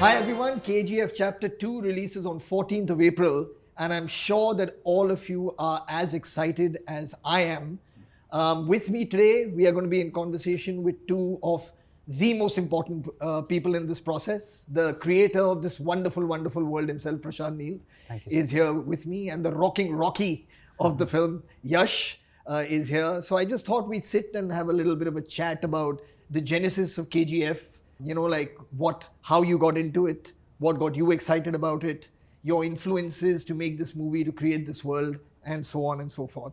Hi everyone, KGF Chapter 2 releases on 14th of April, and I'm sure that all of you are as excited as I am. With me today, we are going to be in conversation with two of the most important people in this process. The creator of this wonderful, wonderful world himself, Prashanth Neel, is here with me, and the rocking Rocky of the film, Yash, is here. So I just thought we'd sit and have a little bit of a chat about the genesis of KGF. You know, like how you got into it, what got you excited about it, your influences to make this movie, to create this world, and so on and so forth.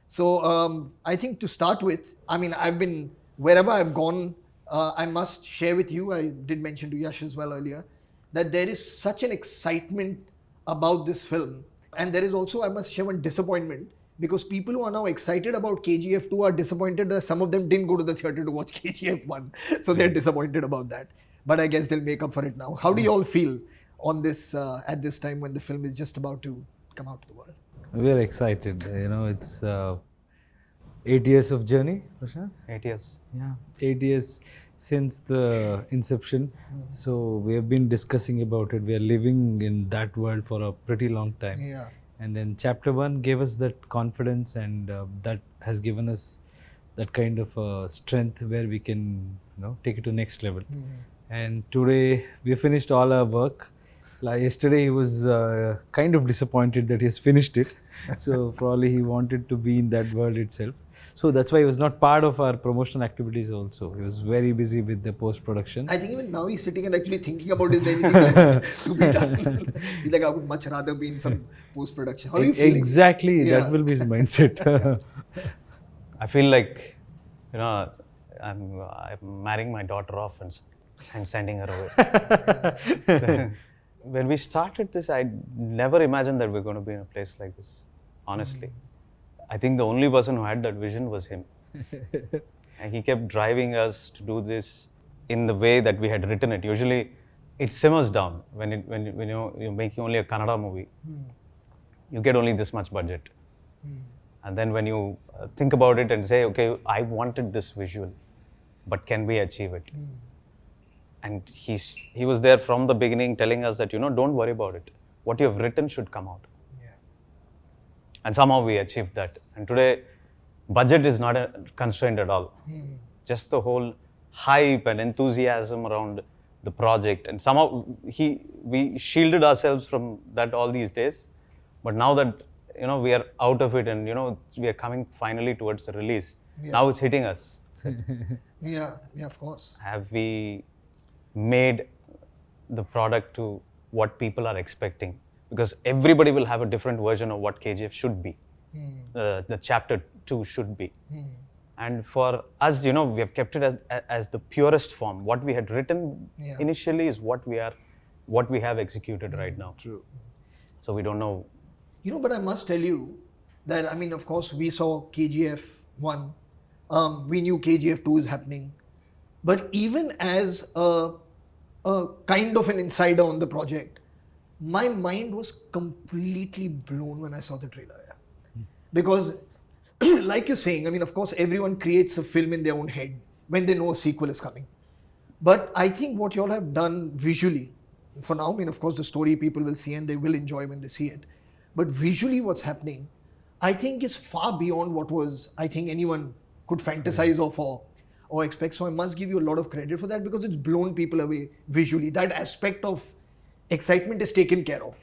So I think to start with, I mean, wherever I've gone, I must share with you, I did mention to Yash as well earlier, that there is such an excitement about this film. And there is also, I must share, one disappointment, because people who are now excited about KGF 2 are disappointed that some of them didn't go to the theatre to watch KGF 1. So they're disappointed about that. But I guess they'll make up for it now. How do you all feel on this at this time when the film is just about to come out to the world? We're excited. You know, it's 8 years of journey, Prashant? 8 years. Yeah, 8 years since the inception. So we have been discussing about it. We are living in that world for a pretty long time. Yeah. And then chapter 1 gave us that confidence, and that has given us that kind of strength where we can, take it to next level. And today we finished all our work. Like yesterday he was kind of disappointed that he's finished it. So probably he wanted to be in that world itself. So that's why he was not part of our promotional activities also. He was very busy with the post-production. I think even now he's sitting and actually thinking about is there anything left to be done. He's like, I would much rather be in some post-production. How are you feeling? Exactly, that will be his mindset. I feel like, I'm marrying my daughter off and sending her away. When we started this, I never imagined that we're going to be in a place like this, honestly. I think the only person who had that vision was him. And he kept driving us to do this in the way that we had written it. Usually, it simmers down when you're making only a Kannada movie. You get only this much budget. And then when you think about it and say, okay, I wanted this visual, but can we achieve it? And he was there from the beginning telling us that, don't worry about it. What you have written should come out. And somehow we achieved that. And today, budget is not a constraint at all. Just the whole hype and enthusiasm around the project. And somehow we shielded ourselves from that all these days. But now that, we are out of it and, we are coming finally towards the release. Now it's hitting us. Yeah, of course. Have we made the product to what people are expecting? Because everybody will have a different version of what KGF should be. The chapter 2 should be. And for us, we have kept it as the purest form. What we had written initially is what we have executed right now. True. So we don't know. But I must tell you that, of course, we saw KGF 1. We knew KGF 2 is happening. But even as a kind of an insider on the project, my mind was completely blown when I saw the trailer. Because, like you're saying, of course, everyone creates a film in their own head when they know a sequel is coming. But I think what you all have done visually, for now, of course, the story people will see and they will enjoy when they see it. But visually what's happening, I think is far beyond what I think anyone could fantasize of or expect. So I must give you a lot of credit for that, because it's blown people away visually. That aspect of excitement is taken care of,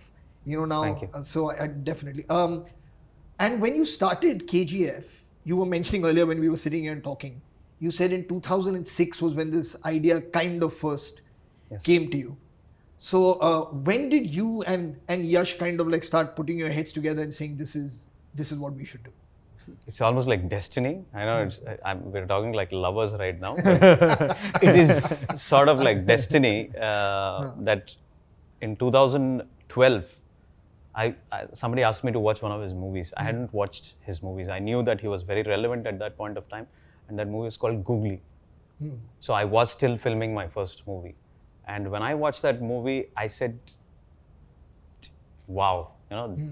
now. Thank you. So I definitely. And when you started KGF, you were mentioning earlier when we were sitting here and talking, you said in 2006 was when this idea kind of first came to you. So when did you and Yash kind of like start putting your heads together and saying this is what we should do? It's almost like destiny. I know we're talking like lovers right now. But it is sort of like destiny that in 2012, somebody asked me to watch one of his movies. I hadn't watched his movies. I knew that he was very relevant at that point of time. And that movie is called Googly. So I was still filming my first movie. And when I watched that movie, I said, wow,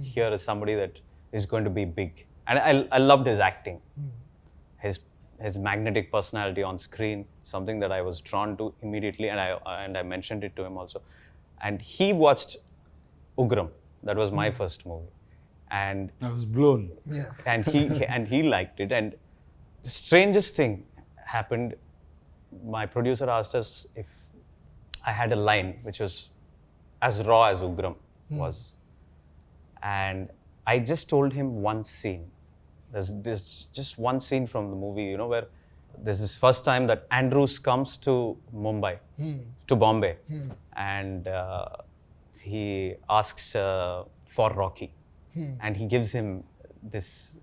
here is somebody that is going to be big. And I loved his acting. His magnetic personality on screen, something that I was drawn to immediately, and I mentioned it to him also. and he watched Ugram. That was my first movie, and I was blown. Yeah. and he liked it. And the strangest thing happened. My producer asked us if I had a line which was as raw as Ugram was, and I just told him one scene. There's just one scene from the movie, you know, where there's this first time that Andrews comes to Mumbai, to Bombay, and he asks for Rocky, and he gives him this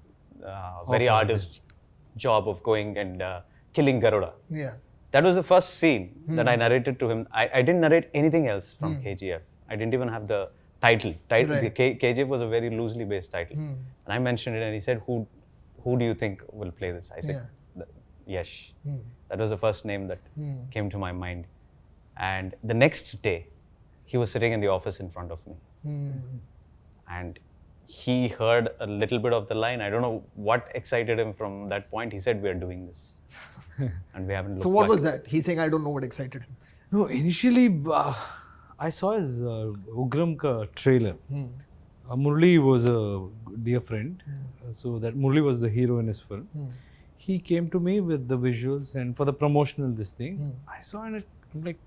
very arduous job of going and killing Garuda. Yeah. That was the first scene that I narrated to him. I didn't narrate anything else from KGF. I didn't even have the title. Right. KGF was a very loosely based title. And I mentioned it, and he said, who do you think will play this? I said, Yash. That was the first name that came to my mind. And the next day, he was sitting in the office in front of me. And he heard a little bit of the line. I don't know what excited him from that point. He said, we are doing this. And we haven't looked So what back. was that? He's saying, I don't know what excited him. No, initially I saw his Ugram ka trailer. Murli was a dear friend, so that Murli was the hero in his film. He came to me with the visuals and for the promotional this thing. I saw it, I'm like,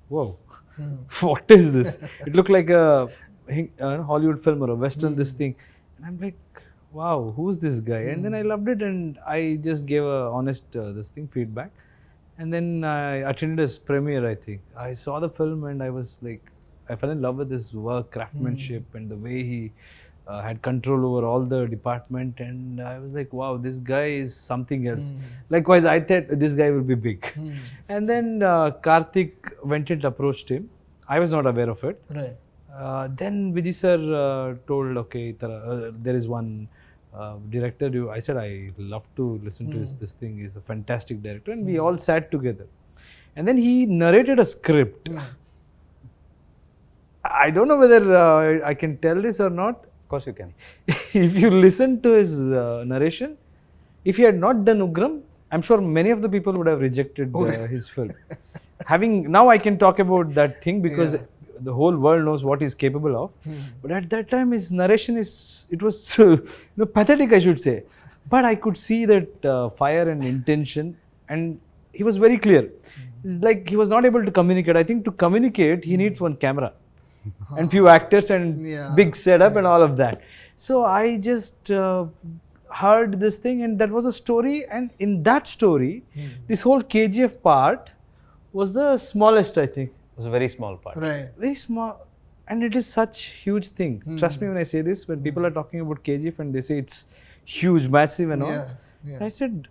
whoa, what is this? It looked like a Hollywood film or a Western this thing. And I'm like, wow, who's this guy? And then I loved it, and I just gave a honest feedback. And then I attended his premiere, I think. I saw the film and I was like, I fell in love with his work, craftsmanship, and the way he had control over all the department. And I was like, wow, this guy is something else. Likewise, I thought this guy will be big. And then Karthik went and approached him. I was not aware of it. Right. Then Vijay sir told, okay, there is one director. I said, I love to listen to this thing. He's a fantastic director. And we all sat together. And then he narrated a script. I don't know whether I can tell this or not. Of course you can. If you listen to his narration, if he had not done Ugram, I'm sure many of the people would have rejected his film. Now I can talk about that thing because the whole world knows what he's capable of. But at that time, his narration it was pathetic, I should say. But I could see that fire and intention, and he was very clear. It's like he was not able to communicate. I think to communicate, he needs one camera and few actors and big setup and all of that. So I just heard this thing, and that was a story. And in that story, this whole KGF part was the smallest, I think. It was a very small part. Right. Very small, and it is such huge thing. Trust me when I say this. When people are talking about KGF and they say it's huge, massive, and all, I said,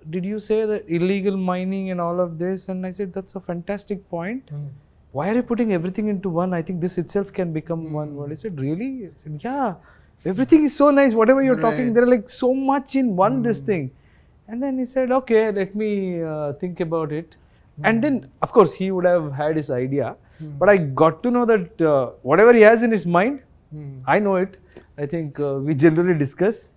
"Did you say that illegal mining and all of this?" And I said, "That's a fantastic point. Why are you putting everything into one? I think this itself can become one world." I said, "Really?" I said, "Yeah, everything is so nice. Whatever you're talking, there are like so much in one this thing." And then he said, "Okay, let me think about it." And then, of course, he would have had his idea. But I got to know that whatever he has in his mind, I know it. I think we generally discuss.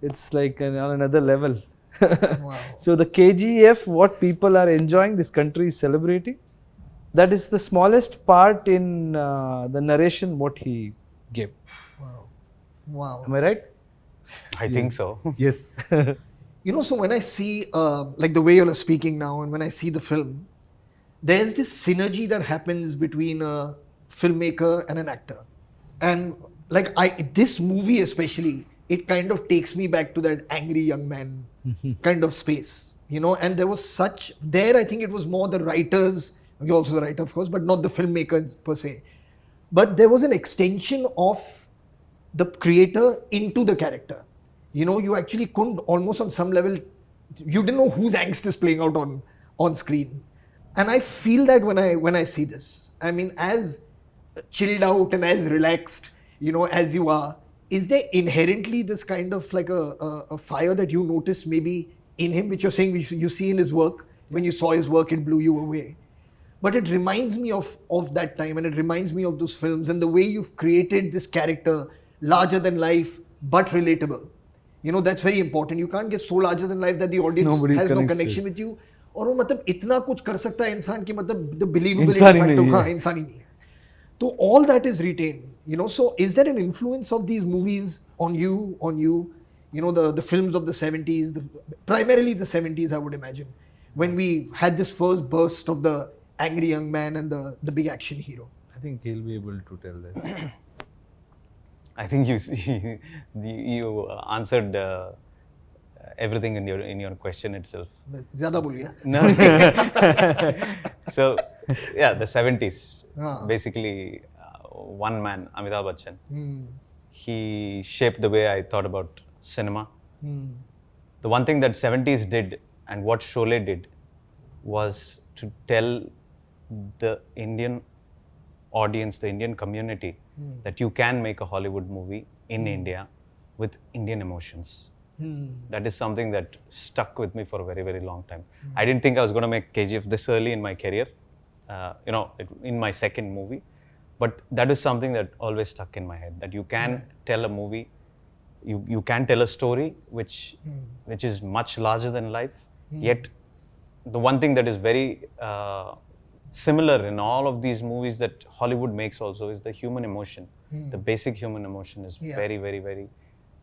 It's like on another level. Wow. So the KGF, what people are enjoying, this country is celebrating. That is the smallest part in the narration what he gave. Wow. Wow. Am I right? I think so. Yes. So when I see, like the way you're speaking now, and when I see the film, there's this synergy that happens between a filmmaker and an actor. And like this movie especially, it kind of takes me back to that angry young man kind of space, and there was I think it was more the writers, you're also the writer of course, but not the filmmaker per se. But there was an extension of the creator into the character. You actually couldn't, almost on some level, you didn't know whose angst is playing out on screen. And I feel that when I see this, I mean, as chilled out and as relaxed, as you are, is there inherently this kind of like a fire that you notice maybe in him, which you're saying you see in his work? When you saw his work, it blew you away. But it reminds me of that time, and it reminds me of those films and the way you've created this character, larger than life, but relatable. That's very important. You can't get so larger than life that the audience has no connection with you. और वो मतलब इतना कुछ कर सकता है इंसान की मतलब the believability इंसान ही factor नहीं है। हाँ इंसान ही नहीं है. So all that is retained, you know. So is there an influence of these movies on you, you know, the films of the 70s, primarily the 70s, I would imagine, when we had this first burst of the angry young man and the big action hero. I think he'll be able to tell that. I think you answered everything in your question itself. ज़्यादा बोल गया. No. So, yeah, the 70s. Ah. Basically, one man, Amitabh Bachchan. Hmm. He shaped the way I thought about cinema. Hmm. The one thing that 70s did and what Sholay did was to tell the Indian audience, the Indian community, that you can make a Hollywood movie in India with Indian emotions. That is something that stuck with me for a very, very long time. I didn't think I was going to make KGF this early in my career, in my second movie. But that is something that always stuck in my head, that you can tell a movie, you can tell a story which is much larger than life. Yet, the one thing that is very similar in all of these movies that Hollywood makes also is the human emotion. The basic human emotion is very, very, very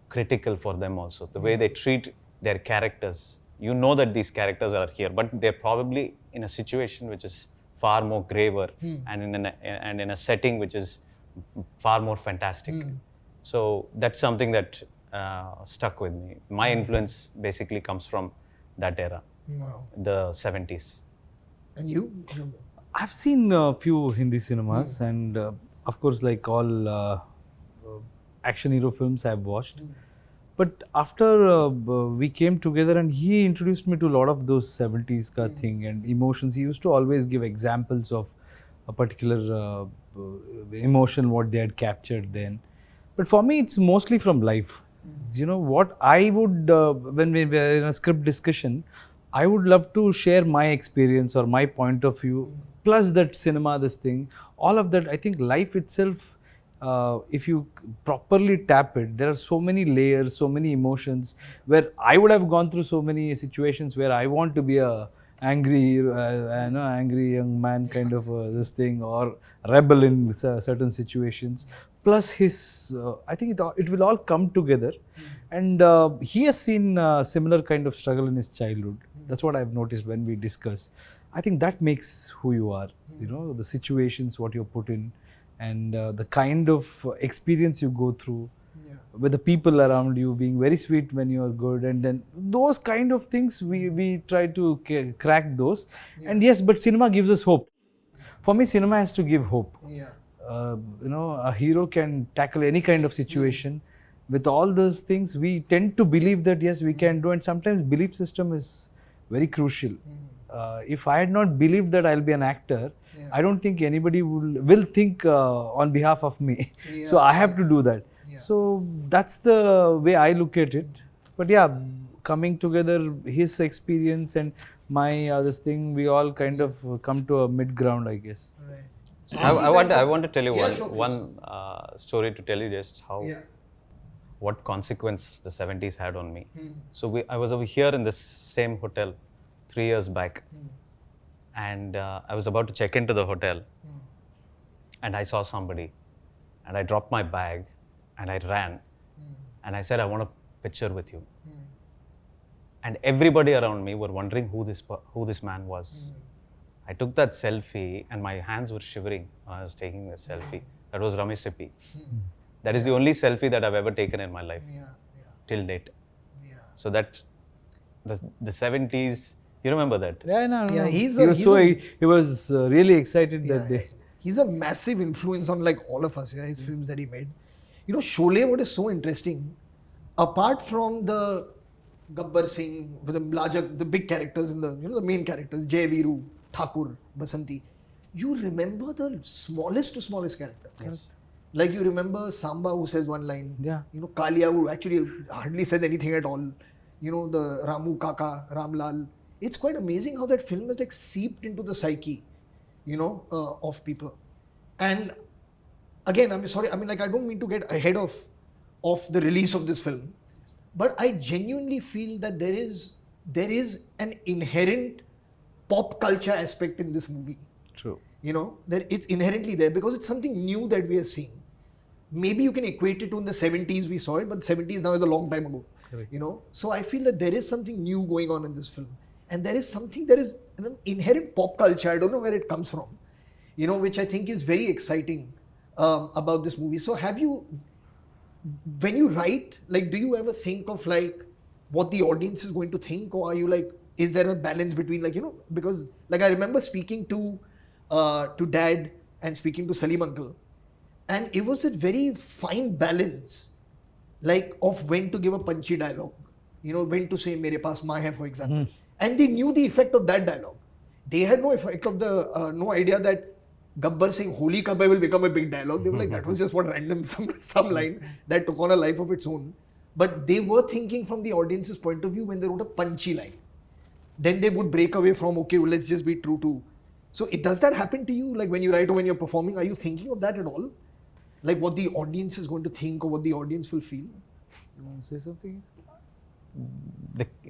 critical for them also. The way they treat their characters. You know that these characters are here, but they're probably in a situation which is far more graver and in a setting which is far more fantastic. So that's something that stuck with me. My influence basically comes from that era, the 70s. And you? I've seen a few Hindi cinemas and of course like all action hero films I've watched. But after we came together and he introduced me to a lot of those 70s ka thing and emotions. He used to always give examples of a particular emotion, what they had captured then. But for me, it's mostly from life. You know, what I would, when we were in a script discussion, I would love to share my experience or my point of view, plus that cinema, this thing, all of that. I think life itself, if you properly tap it, there are so many layers, so many emotions, where I would have gone through so many situations where I want to be a angry, angry young man kind of this thing, or rebel in certain situations. Plus his, I think it will all come together. And he has seen similar kind of struggle in his childhood. That's what I've noticed when we discuss. I think that makes who you are, you know, the situations, what you're put in, and the kind of experience you go through with the people around you, being very sweet when you're good, and then those kind of things, we try to crack those. And yes, but cinema gives us hope. For me, cinema has to give hope. You know, a hero can tackle any kind of situation. With all those things, we tend to believe that yes, we can do, and sometimes belief system is very crucial. If I had not believed that I'll be an actor, I don't think anybody will think on behalf of me. So I have to do that. So that's the way I look at it. But yeah, coming together, his experience and my this thing, we all kind of come to a mid ground, I guess. Right. So I want to tell you Yeah, sure, one story to tell you just how what consequence the 70s had on me. So I was over here in this same hotel 3 years back, and I was about to check into the hotel, and I saw somebody, and I dropped my bag, and I ran, and I said, I want a picture with you. And everybody around me were wondering who this man was. I took that selfie, and my hands were shivering when I was taking the selfie. That was Ramesh Sippy. That is the only selfie that I've ever taken in my life till date. So that the 70s, you remember that? Yeah, no. He was really excited that day. He's a massive influence on like all of us. His films that he made. You know, Sholay, what is so interesting, apart from the Gabbar Singh, with the big characters in the the main characters, Jai Veeru, Thakur, Basanti, you remember the smallest to smallest character. Yes. Like you remember Samba, who says one line. Yeah. You know, Kalia, who actually hardly says anything at all. You know, the Ramu Kaka, Ramlal. It's quite amazing how that film has like seeped into the psyche, of people. And again, I'm sorry, I mean, like, I don't mean to get ahead of the release of this film, but I genuinely feel that there is an inherent pop culture aspect in this movie. True. You know, that it's inherently there because it's something new that we are seeing. Maybe you can equate it to in the 70s we saw it, but the 70s now is a long time ago. Correct. You know, so I feel that there is something new going on in this film. And there is an inherent pop culture, I don't know where it comes from, you know, which I think is very exciting about this movie. So have you, when you write, like, do you ever think of like what the audience is going to think, or are you like, is there a balance between like, you know, because like I remember speaking to Dad and speaking to Salim Uncle, and it was a very fine balance, like of when to give a punchy dialogue, you know, when to say "Mere paas maa hai," for example, and they knew the effect of that dialogue. They had no effect of the no idea that Gabbar saying "Holi Kabbai" will become a big dialogue. They were like, that was just what random some line that took on a life of its own. But they were thinking from the audience's point of view when they wrote a punchy line. Then they would break away from, okay, well, let's just be true to. So does that happen to you? Like when you write or when you're performing, are you thinking of that at all? Like what the audience is going to think or what the audience will feel? You want to say something?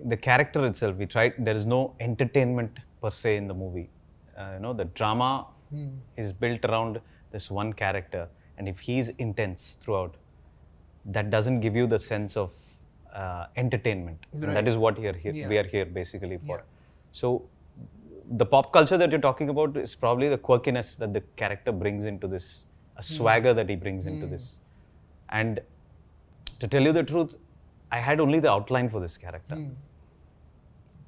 The character itself, there is no entertainment per se in the movie. You know, the drama is built around this one character, and if he's intense throughout, that doesn't give you the sense of entertainment. Right. That is what we are here basically for. Yeah. So the pop culture that you're talking about is probably the quirkiness that the character brings into this, a swagger that he brings into this. And to tell you the truth, I had only the outline for this character.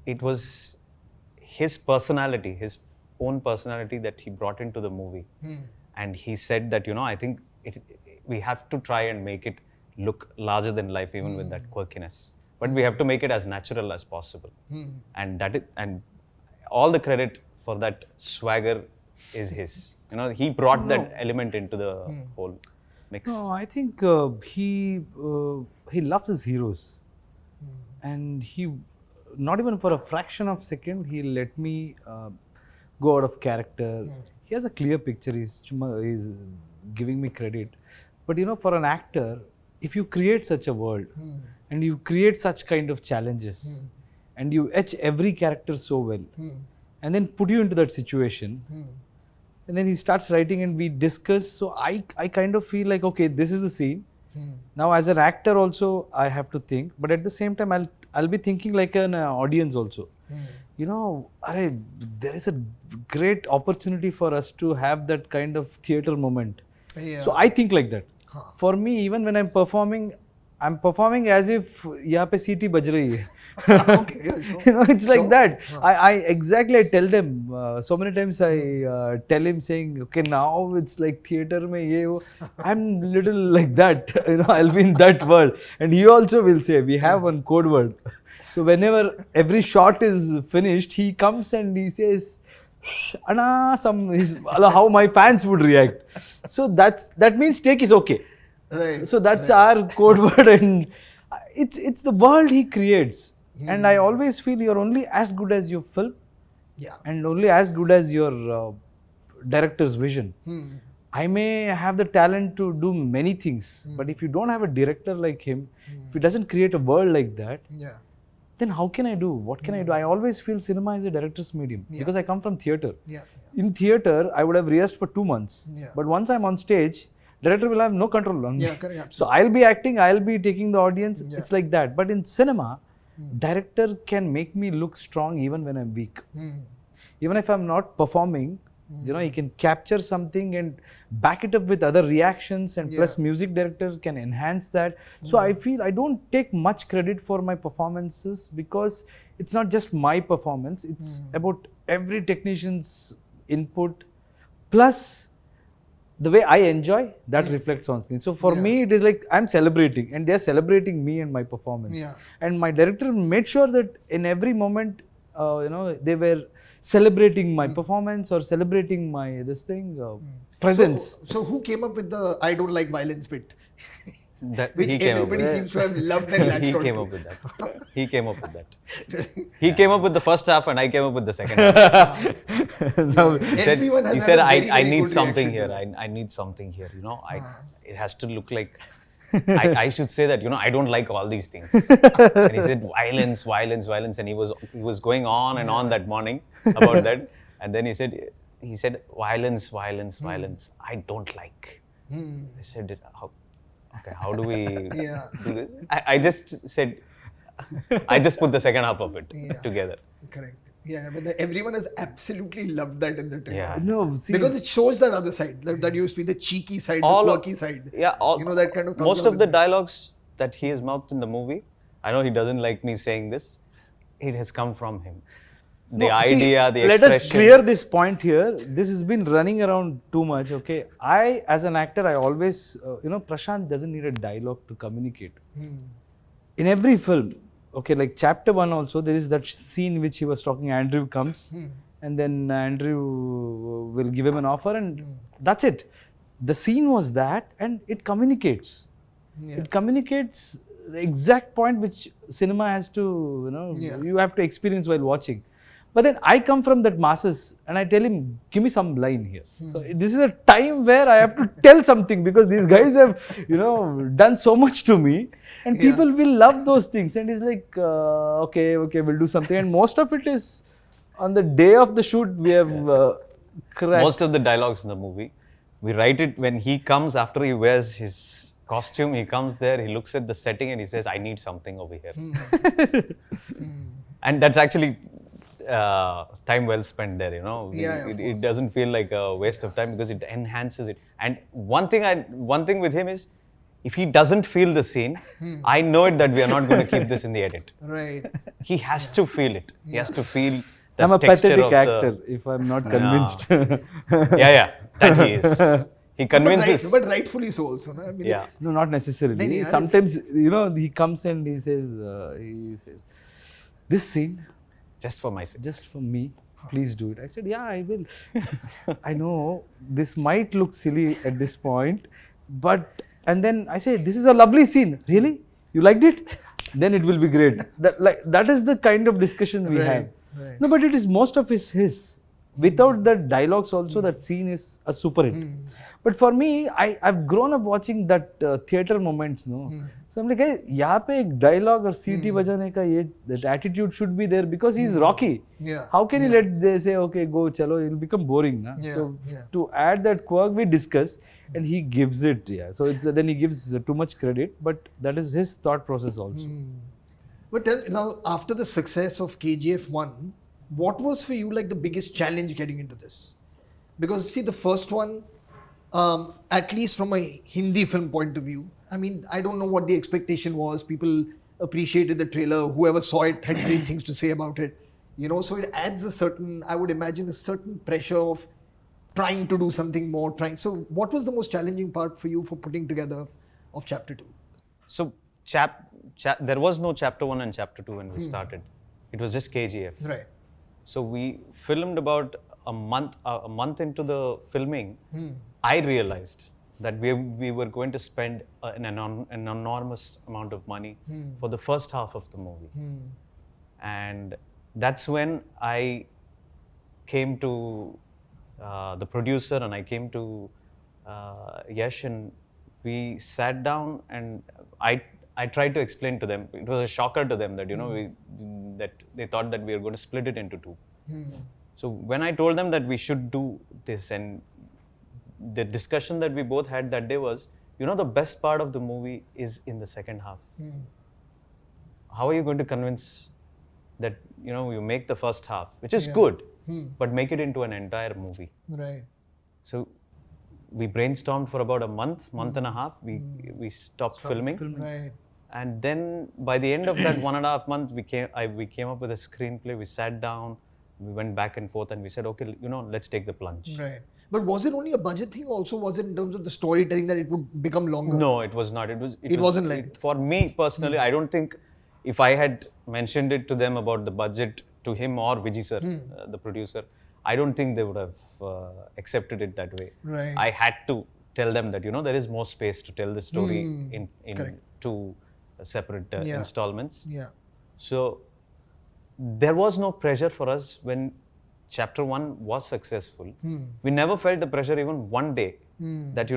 It was his personality, his own personality that he brought into the movie. And he said that, you know, I think we have to try and make it look larger than life even with that quirkiness. But we have to make it as natural as possible. And all the credit for that swagger is his. You know, he brought that element into the whole mix. No, I think he loves his heroes, and he, not even for a fraction of a second, he let me go out of character. He has a clear picture. He's giving me credit, but you know, for an actor, if you create such a world and you create such kind of challenges and you etch every character so well and then put you into that situation. And then he starts writing and we discuss. So I kind of feel like, okay, this is the scene. Now as an actor also, I have to think. But at the same time, I'll be thinking like an audience also. You know, there is a great opportunity for us to have that kind of theatre moment. Yeah. So I think like that. For me, even when I'm performing as if yahan pe CT baj rahi hai. Okay, yeah, sure. You know, it's like that. I tell them so many times. I tell him saying, okay, now it's like theater mein ye wo. I'm little like that. You know, I'll be in that world. And he also will say, we have one code word. So whenever every shot is finished, he comes and he says, Anna, how my fans would react. So that means take is okay. Right. So that's our code word, and it's the world he creates. And I always feel you're only as good as your film, and only as good as your director's vision. I may have the talent to do many things, but if you don't have a director like him, if he doesn't create a world like that, then how can I do? What can I do? I always feel cinema is a director's medium because I come from theatre. In theatre, I would have rehearsed for 2 months, but once I'm on stage, director will have no control on me. Correct, so I'll be acting, I'll be taking the audience. It's like that. But in cinema, director can make me look strong even when I'm weak. Even if I'm not performing, you know, he can capture something and back it up with other reactions, and plus music director can enhance that. So I feel I don't take much credit for my performances because it's not just my performance, it's about every technician's input, plus the way I enjoy, that reflects on screen. So for me, it is like I'm celebrating and they're celebrating me and my performance. And my director made sure that in every moment, you know, they were celebrating my performance or celebrating my presence. So who came up with the I don't like violence bit? Which everybody seems to have loved and latched He on came to. up with that. He came up with that. He came up with the first half and I came up with the second half. He said I need something here. I need something here. You know, it has to look like I should say that, I don't like all these things. And he said, violence, violence, violence. And he was going on and on that morning about that. And then he said, violence, violence, violence. I don't like. I said, how do we do this? I just said, I just put the second half of it together. Correct. Yeah, but everyone has absolutely loved that in the trailer. Yeah. No, see, Because it shows that other side, that used to be the cheeky side, All the of- quirky side. Yeah, that kind of comes most out of the with it. dialogues that he has mouthed in the movie, I know he doesn't like me saying this, it has come from him. The no, see, idea, the let expression. us clear this point here. This has been running around too much. Okay, I as an actor, I always, Prashant doesn't need a dialogue to communicate. In every film, okay, like chapter 1 also, there is that scene which he was talking. Andrew comes, and then Andrew will give him an offer, and that's it. The scene was that, and it communicates. Yeah. It communicates the exact point which cinema has to, you have to experience while watching. But then I come from that masses and I tell him, give me some line here. So this is a time where I have to tell something because these guys have, done so much to me, and people will love those things. And he's like, okay, we'll do something. And most of it is on the day of the shoot, we have cracked. Most of the dialogues in the movie, we write it when he comes after he wears his costume. He comes there, he looks at the setting and he says, I need something over here. And that's actually time well spent there, it doesn't feel like a waste of time because it enhances it. And one thing with him is, if he doesn't feel the scene, I know it that we are not going to keep this in the edit. Right. He has to feel it. He has to feel the I'm a texture pathetic of actor if I'm not convinced. that he is. He convinces. But rightfully so also. No? I mean, Yeah. No, not necessarily. No, yeah, Sometimes, he comes and he says, this scene, Just for my sake. just for me, please do it. I said, yeah, I will. I know this might look silly at this point, but, and then I said, this is a lovely scene. Really? You liked it? Then it will be great. That is the kind of discussion we have. Right. No, but it is most of his. Without the dialogues also, that scene is a super hit. But for me, I've grown up watching that theatre moments, no? So I'm like, hey, यहाँ पे एक dialogue और सीटी बजाने का that attitude should be there because he's Rocky. Yeah. How can you let they say, okay, go, chalo, it'll become boring, na? Yeah, So yeah. to add that quirk, we discuss, and he gives it, So then he gives too much credit, but that is his thought process also. But now, after the success of KGF 1, what was for you like the biggest challenge getting into this? Because see, the first one, at least from a Hindi film point of view, I mean, I don't know what the expectation was. People appreciated the trailer. Whoever saw it had great things to say about it. So it adds a certain, I would imagine, a certain pressure of trying to do something more, So what was the most challenging part for you for putting together of chapter 2? So there was no chapter 1 and chapter 2 when we started. It was just KGF. Right. So we filmed about a month into the filming. I realized that we were going to spend an enormous amount of money for the first half of the movie. And that's when I came to the producer and I came to Yash, and we sat down and I tried to explain to them. It was a shocker to them that, that they thought that we were going to split it into 2. So when I told them that we should do this, and the discussion that we both had that day was, the best part of the movie is in the second half. How are you going to convince that, you make the first half, which is good, but make it into an entire movie? Right. So we brainstormed for about a month and a half. We stopped filming. Right. And then by the end of that 1.5 months, we came up with a screenplay. We sat down, we went back and forth, and we said, okay, let's take the plunge. Right. But was it only a budget thing? Also, was it in terms of the storytelling that it would become longer? No, it was not. It wasn't like for me personally. I don't think if I had mentioned it to them about the budget to him or Vijay sir, the producer, I don't think they would have accepted it that way. Right. I had to tell them that there is more space to tell the story in Correct. 2 separate installments. Yeah. So there was no pressure for us when chapter 1 was successful. We never felt the pressure even one day that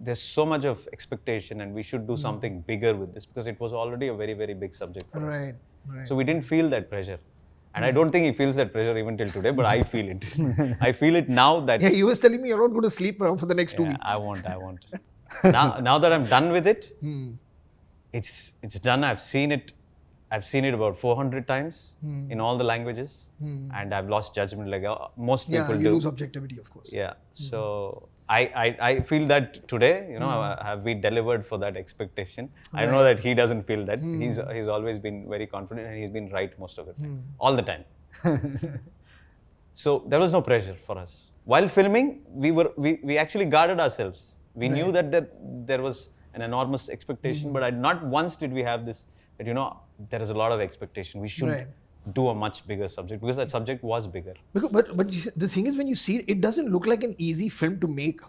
there's so much of expectation and we should do something bigger with this, because it was already a very, very big subject for us. Right. So we didn't feel that pressure. And I don't think he feels that pressure even till today, but I feel it. I feel it now that... Yeah, he was telling me you're not going to sleep now for the next 2 weeks. I won't. Now that I'm done with it, it's done. I've seen it about 400 times in all the languages, and I've lost judgment like most people do. You lose objectivity, of course. Yeah. So I feel that today, have we delivered for that expectation? I know that he doesn't feel that. He's always been very confident and he's been right most of the time, all the time. So there was no pressure for us. While filming, we actually guarded ourselves. We knew that there was an enormous expectation, but not once did we have this, that there is a lot of expectation. We should do a much bigger subject, because that subject was bigger. But the thing is, when you see it, it doesn't look like an easy film to make.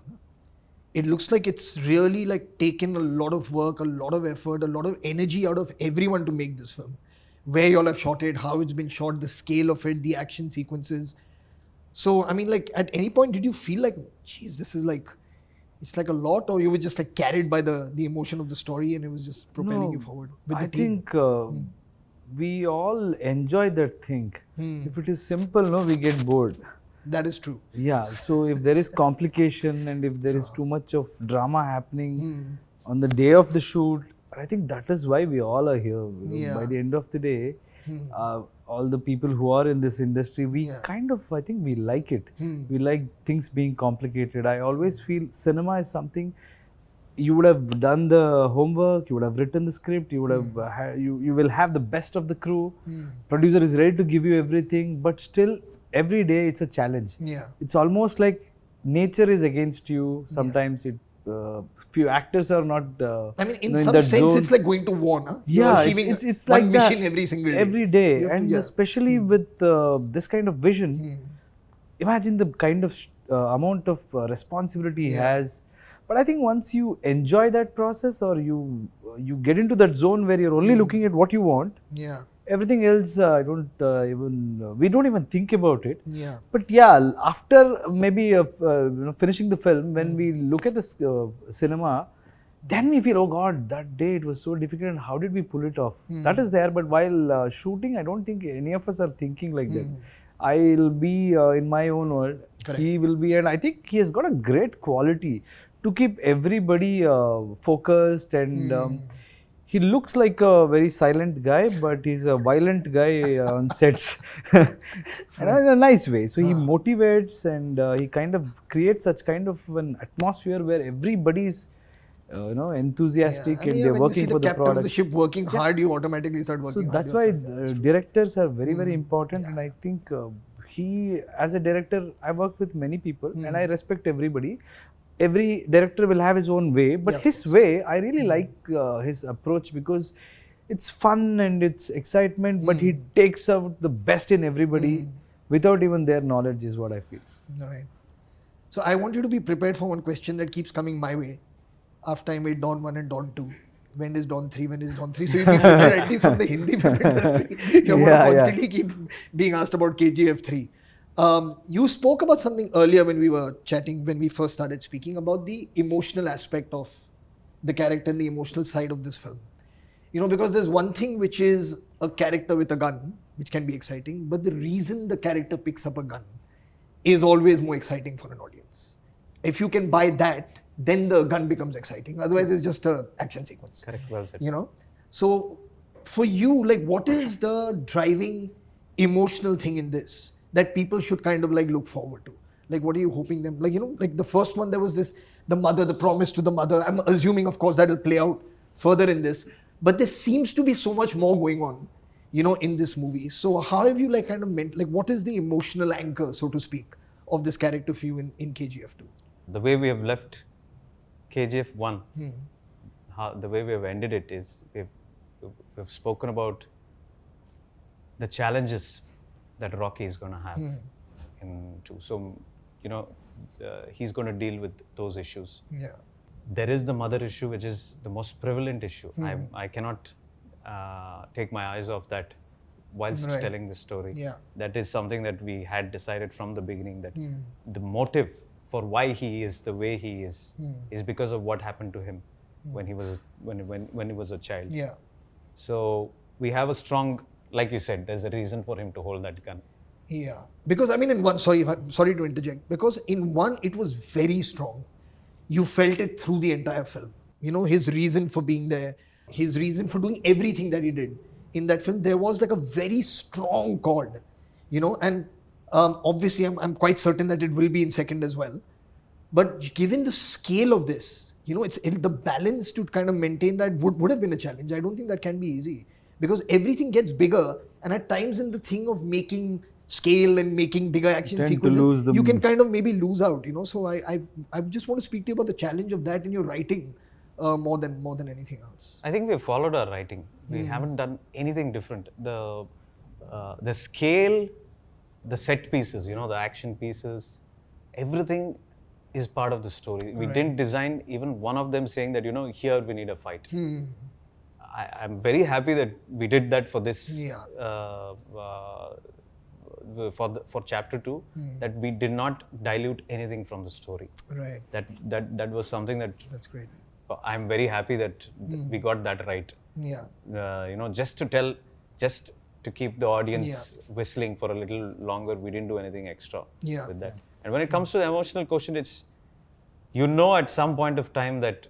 It looks like it's really like taken a lot of work, a lot of effort, a lot of energy out of everyone to make this film. Where you all have shot it, how it's been shot, the scale of it, the action sequences. So, I mean, like, at any point, did you feel like, geez, this is like, it's like a lot, or you were just like carried by the emotion of the story and it was just propelling you forward with the team? I think we all enjoy that thing. If it is simple, we get bored. That is true. Yeah, so if there is complication and if there is too much of drama happening on the day of the shoot, I think that is why we all are here. By the end of the day, all the people who are in this industry, we kind of, I think we like it. We like things being complicated. I always feel cinema is something, you would have done the homework, you would have written the script, you would have, you will have the best of the crew. Producer is ready to give you everything, but still every day it's a challenge. It's almost like nature is against you. Sometimes few actors are not. I mean, in some sense, it's like going to war. Huh? Yeah, it's like one mission every single day. Every day, and especially with this kind of vision, imagine the kind of amount of responsibility he has. But I think once you enjoy that process, or you get into that zone where you're only looking at what you want. Everything else, we don't even think about it. But after maybe finishing the film, when we look at the cinema, then we feel, oh God, that day it was so difficult, and how did we pull it off? That is there, but while shooting, I don't think any of us are thinking like that. I'll be in my own world. Correct. He will be, and I think he has got a great quality to keep everybody focused, and he looks like a very silent guy, but he's a violent guy on sets, and in a nice way. So he motivates, and he kind of creates such kind of an atmosphere where everybody's enthusiastic, and they're working for the product. When you see the captain of the ship working hard, you automatically start working hard. So that's why directors are very, very important, and I think he, as a director, I work with many people, and I respect everybody. Every director will have his own way, but his way, I really like his approach, because it's fun and it's excitement, but he takes out the best in everybody without even their knowledge, is what I feel. Right. So I want you to be prepared for one question that keeps coming my way after I made Dawn 1 and Dawn 2. When is Dawn 3? When is Dawn 3? So you've been prepared, at least from the Hindi film industry. You're going to constantly keep being asked about KGF 3. You spoke about something earlier when we were chatting, when we first started speaking about the emotional aspect of the character and the emotional side of this film. Because there's one thing which is a character with a gun, which can be exciting, but the reason the character picks up a gun is always more exciting for an audience. If you can buy that, then the gun becomes exciting. Otherwise, it's just an action sequence. Correct, well said. So for you, like, what is the driving emotional thing in this that people should kind of like look forward to? Like, what are you hoping them, like the first one, there was this, the mother, the promise to the mother. I'm assuming, of course, that will play out further in this, but there seems to be so much more going on, in this movie. So how have you like kind of meant, like, what is the emotional anchor, so to speak, of this character for you in KGF 2? The way we have left KGF 1, the way we have ended it is, we've spoken about the challenges that Rocky is going to have in 2. So, he's going to deal with those issues. There is the mother issue, which is the most prevalent issue. I cannot take my eyes off that whilst telling the story. That is something that we had decided from the beginning, that the motive for why he is the way he is because of what happened to him when he was a child. Yeah. So we have a strong, like you said, there's a reason for him to hold that gun. Yeah. Because I mean, in one, sorry to interject, because in one, it was very strong. You felt it through the entire film. You know, his reason for being there, his reason for doing everything that he did in that film, there was like a very strong chord, you know, and obviously I'm quite certain that it will be in second as well. But given the scale of this, you know, the balance to kind of maintain that would have been a challenge. I don't think that can be easy because everything gets bigger, and at times in the thing of making scale and making bigger action sequences, you can kind of maybe lose out, you know. So I just want to speak to you about the challenge of that in your writing more than anything else. I think we followed our writing. We haven't done anything different. The scale, the set pieces, you know, the action pieces, everything is part of the story. We didn't design even one of them saying that, you know, here we need a fight. I'm very happy that we did that for this, for chapter 2, that we did not dilute anything from the story. Right. That was something that. That's great. I'm very happy that we got that right. Yeah. You know, just to keep the audience whistling for a little longer, we didn't do anything extra with that. And when it comes to the emotional quotient, it's, you know, at some point of time that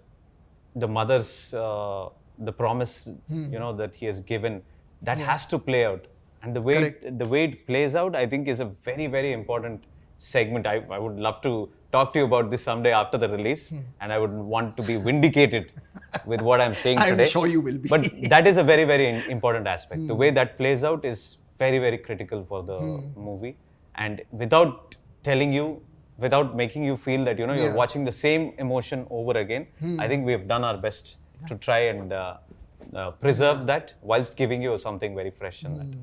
the mother's, the promise, you know, that he has given, that has to play out. And the way it plays out, I think, is a very, very important segment. I would love to talk to you about this someday after the release, and I would want to be vindicated with what I'm saying today. I'm sure you will be. But that is a very, very important aspect. The way that plays out is very, very critical for the movie. And without telling you, without making you feel that, you know, you're watching the same emotion over again, I think we've done our best to try and preserve that whilst giving you something very fresh in that.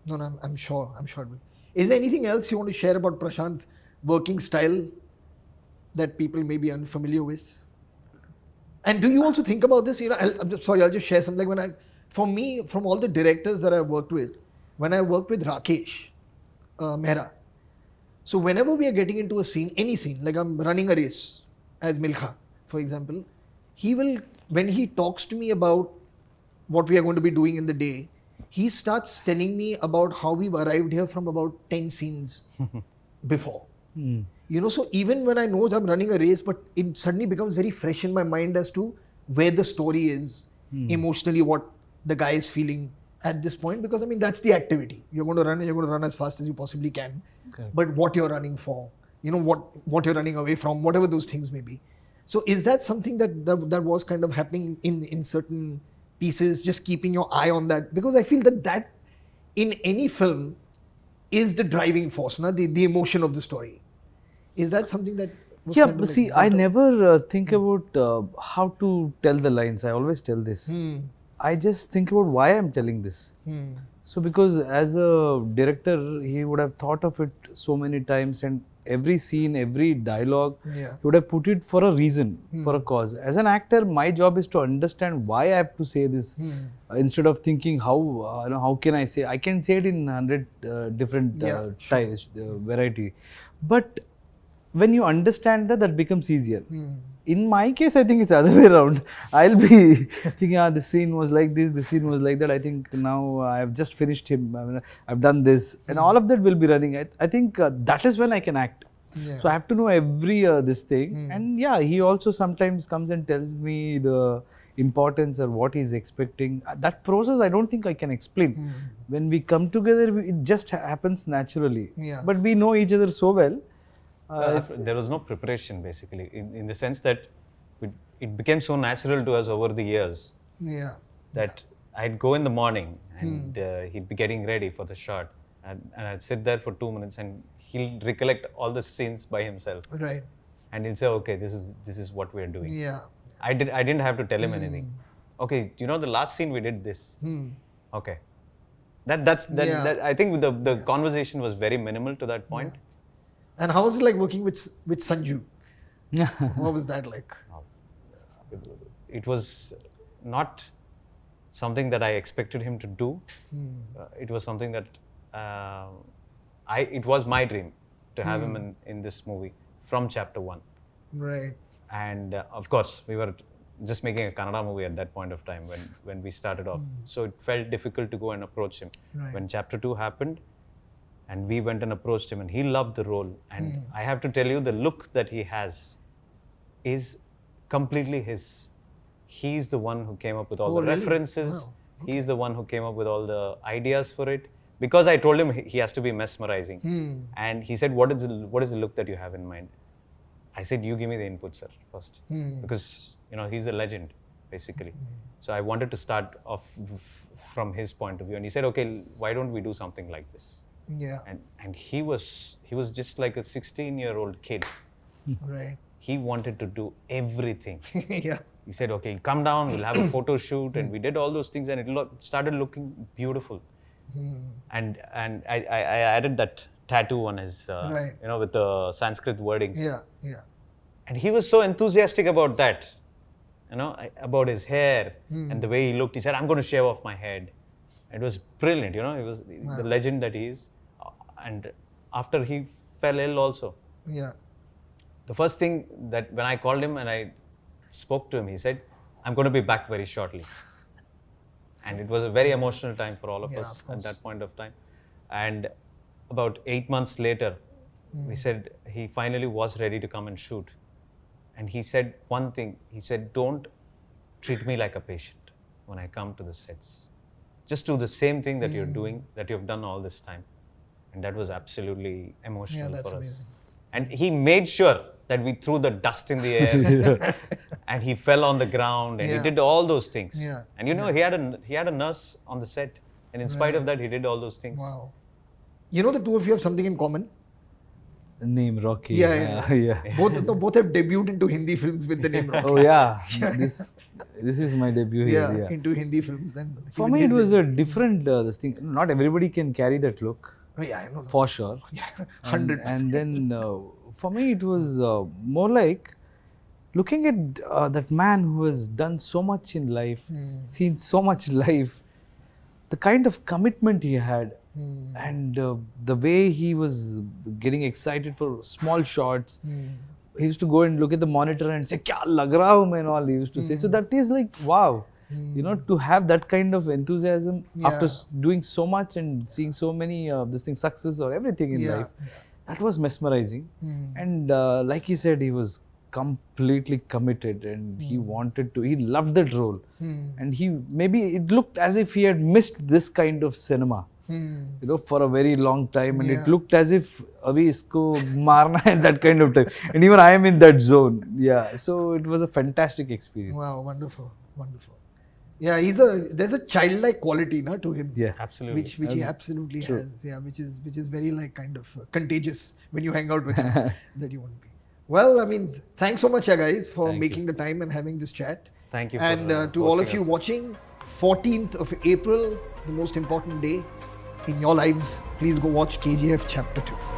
No, I'm sure it will. Is there anything else you want to share about Prashanth's working style that people may be unfamiliar with? And do you also think about this? You know, I'll just share something. For me, from all the directors that I've worked with, when I worked with Rakesh Mehra, so whenever we are getting into a scene, any scene, like I'm running a race as Milkha, for example, he will, when he talks to me about what we are going to be doing in the day, he starts telling me about how we've arrived here from about 10 scenes before. You know, so even when I know that I'm running a race, but it suddenly becomes very fresh in my mind as to where the story is, emotionally, what the guy is feeling at this point. Because I mean, that's the activity. You're going to run and you're going to run as fast as you possibly can. Okay. But what you're running for, you know, what you're running away from, whatever those things may be. So is that something that was kind of happening in certain pieces, just keeping your eye on that? Because I feel that in any film is the driving force, the emotion of the story. Is that something that was kind of see, I never think about how to tell the lines. I always tell this. I just think about why I'm telling this. So because as a director, he would have thought of it so many times, and every scene, every dialogue, he would have put it for a reason, for a cause. As an actor, my job is to understand why I have to say this, instead of thinking how can I say. I can say it in 100 different styles, variety. But when you understand that becomes easier. In my case, I think it's the other way around. I'll be thinking, this scene was like this scene was like that. I think now I've just finished him. I mean, I've done this. And all of that will be running. I think that is when I can act. So I have to know every this thing. And he also sometimes comes and tells me the importance or what he's expecting. That process, I don't think I can explain. When we come together, it just happens naturally. But we know each other so well. There was no preparation, basically, in the sense that it became so natural to us over the years that I'd go in the morning and he'd be getting ready for the shot, and I'd sit there for 2 minutes and he'll recollect all the scenes by himself. Right. And he'll say, okay, this is what we're doing. I didn't have to tell him anything. Okay, you know, the last scene we did this. Okay. That I think the conversation was very minimal to that point. And how was it like working with Sanju? What was that like? It was not something that I expected him to do. It was something that it was my dream to have him in this movie from chapter 1. Right. And of course, we were just making a Kannada movie at that point of time when we started off. So it felt difficult to go and approach him. Right. When chapter 2 happened, and we went and approached him, and he loved the role. And I have to tell you, the look that he has is completely his. He's the one who came up with all the really? references. Wow. He's the one who came up with all the ideas for it. Because I told him he has to be mesmerizing. And he said, what is the look that you have in mind? I said, you give me the input, sir, first. Because, he's a legend, basically. So I wanted to start off from his point of view. And he said, okay, why don't we do something like this? Yeah. And he was just like a 16-year-old kid. Right. He wanted to do everything. Yeah. He said, okay, come down, we'll have a photo shoot. And we did all those things, and it started looking beautiful. And I added that tattoo on his, Right. with the Sanskrit wordings. Yeah. Yeah. And he was so enthusiastic about that, about his hair and the way he looked. He said, I'm going to shave off my head. It was brilliant, he was the legend that he is. And after he fell ill also, Yeah. the first thing that when I called him and I spoke to him, he said, I'm going to be back very shortly. And it was a very emotional time for all of us of at course. that point of time. And about 8 months later, we said he finally was ready to come and shoot. And he said one thing. He said, don't treat me like a patient when I come to the sets. Just do the same thing that you're doing, that you've done all this time. And that was absolutely emotional that's for us. amazing. And he made sure that we threw the dust in the air and he fell on the ground and he did all those things. Yeah. And he had a nurse on the set, and in spite of that, he did all those things. Wow. The two of you have something in common. Name Rocky. Yeah. Both have debuted into Hindi films with the name Rocky. Oh yeah. This is my debut here. Yeah. Into Hindi films. And For even me, his it was debut. a different this thing. Not everybody can carry that look. Oh, yeah, I know. For sure. 100%. And then for me, it was more like looking at that man who has done so much in life, seen so much life, the kind of commitment he had, and the way he was getting excited for small shots. He used to go and look at the monitor and say, "Kya lag raha hu main?" and all he used to say. So that is like, wow. To have that kind of enthusiasm after doing so much and seeing so many success or everything in life, that was mesmerizing. And like he said, he was completely committed and he loved that role. And it looked as if he had missed this kind of cinema, for a very long time. And it looked as if abhi isko marna hai, that kind of time. And even I am in that zone. Yeah. So it was a fantastic experience. Wow, wonderful. Yeah, there's a childlike quality to him. Yeah. Absolutely. Which he absolutely has. Yeah, which is very like kind of contagious when you hang out with him that you want to be. Well, I mean, thanks so much, guys, for making the time and having this chat. Thank you. And to all of you watching, 14th of April, the most important day in your lives, please go watch KGF Chapter 2.